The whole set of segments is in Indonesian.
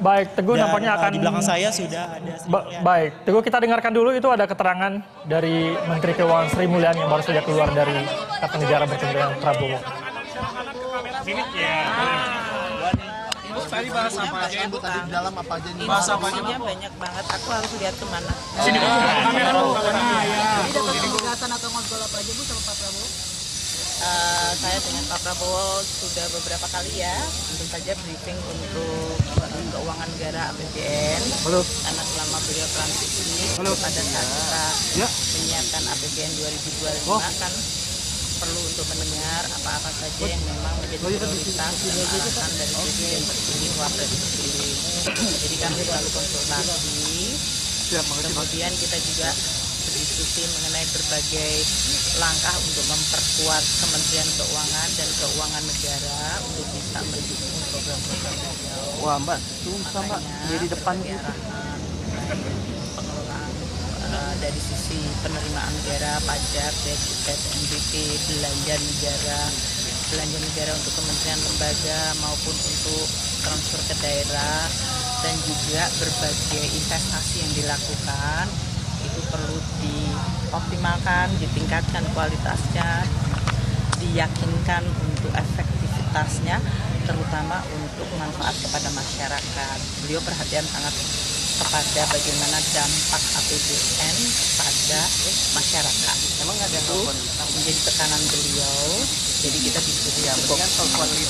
Baik, Teguh Dan, nampaknya akan... di belakang saya sudah ada Baik, Teguh kita dengarkan dulu itu ada keterangan dari Menteri Keuangan Sri Mulyani yang baru saja keluar dari Kertanegara bertemu dengan Prabowo. Ibu tadi bahas apa aja? Ibu tadi di dalam apa aja? Bahas apa aja? Banyak banget, aku harus lihat kemana. Sini kamera Bu. Jadi dapat penjelasan atau ngobrol apa aja Bu sama Pak Prabowo? Saya dengan Pak Prabowo sudah beberapa kali ya, tentu saja briefing untuk keuangan negara APBN. Karena selama beliau transisi pada saat kita menyiapkan APBN 2025 kan perlu untuk mendengar apa-apa saja yang memang menjadi prioritas dan arahan dari Presiden terpilih, Wapres terpilih. Jadi kami selalu konsultasi. Kemudian kita juga berdiskusi mengenai berbagai langkah untuk memperkuat Kementerian Keuangan dan Keuangan Negara untuk bisa mendukung program-program beliau. Wah Mbak, susah Mbak, jadi depan itu. Pengelolaan dari sisi penerimaan negara, pajak, cukai, PNBP, belanja negara untuk kementerian lembaga maupun untuk transfer ke daerah, dan juga berbagai investasi yang dilakukan itu perlu dioptimalkan, ditingkatkan kualitasnya, diyakinkan untuk efektivitasnya, terutama untuk manfaat kepada masyarakat. Beliau perhatian sangat kepada bagaimana dampak APBN pada masyarakat. Memang itu menjadi tekanan beliau. Jadi kita diskusi cukup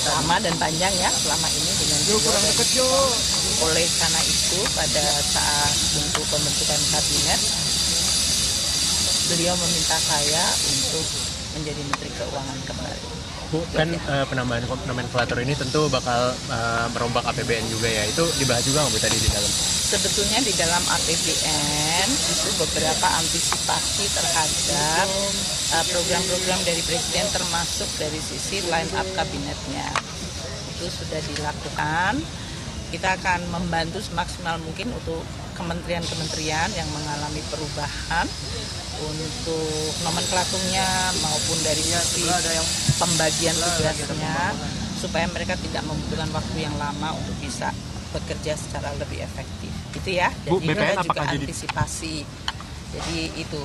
lama dan panjang ya selama ini dengan beliau. Oleh karena itu pada saat untuk pembentukan kabinet, beliau meminta saya untuk menjadi Menteri Keuangan kembali. Bu, kan penambahan nomenklatur ini tentu bakal merombak APBN juga ya. Itu dibahas juga nggak Bu tadi di dalam? Sebetulnya di dalam APBN itu beberapa antisipasi terhadap program-program dari Presiden termasuk dari sisi line up kabinetnya. Itu sudah dilakukan. Kita akan membantu semaksimal mungkin untuk kementerian-kementerian yang mengalami perubahan untuk nomenklaturnya maupun dari sisi pembagian tugasnya supaya mereka tidak membutuhkan waktu yang lama untuk bisa bekerja secara lebih efektif. Gitu ya. Jadi Bu, BPN juga apakah antisipasi. Jadi itu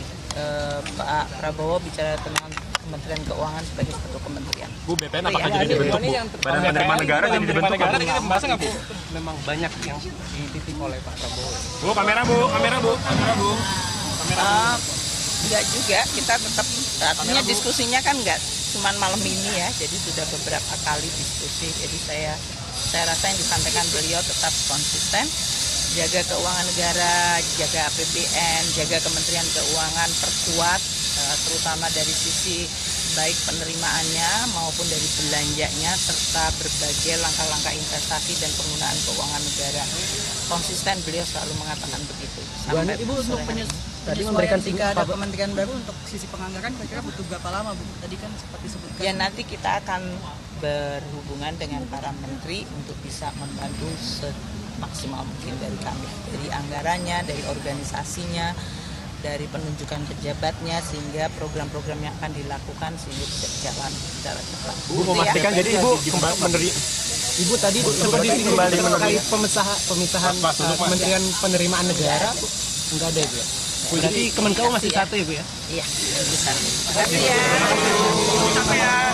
Pak Prabowo bicara tentang Kementerian Keuangan sebagai satu kementerian. Bu, BPN apakah jadi dibentuk Bu? Badan Penerimaan Negara jadi dibentuk Negara kita membahas nggak Bu? Memang banyak yang dititik oleh Pak Prabowo. Bu, kamera Bu. Enggak juga, kita tetap artinya diskusinya kan enggak cuma malam ini ya, jadi sudah beberapa kali diskusi. Jadi saya rasa yang disampaikan beliau tetap konsisten, jaga keuangan negara, jaga APBN, jaga Kementerian Keuangan, perkuat terutama dari sisi baik penerimaannya maupun dari belanjanya serta berbagai langkah-langkah investasi dan penggunaan keuangan negara. Konsisten beliau selalu mengatakan begitu. Sampai Ibu untuk tadi memberikan jika ada kementerian baru untuk sisi penganggaran kira-kira butuh berapa lama Bu? Tadi kan sempat disebutkan. Ya nanti kita akan berhubungan dengan para menteri untuk bisa membantu semaksimal mungkin dari kami, dari anggarannya, dari organisasinya, dari penunjukan pejabatnya, sehingga program-program yang akan dilakukan sehingga bisa berjalan secara cepat. Bu, memastikan jadi Ibu kembali menerima. Ibu tadi seperti kembali terkait pemisahan Kementerian Penerimaan Negara, enggak ada Ibu ya? Berarti Kemenkeu masih satu Ibu ya? Iya, besar. Terima kasih ya.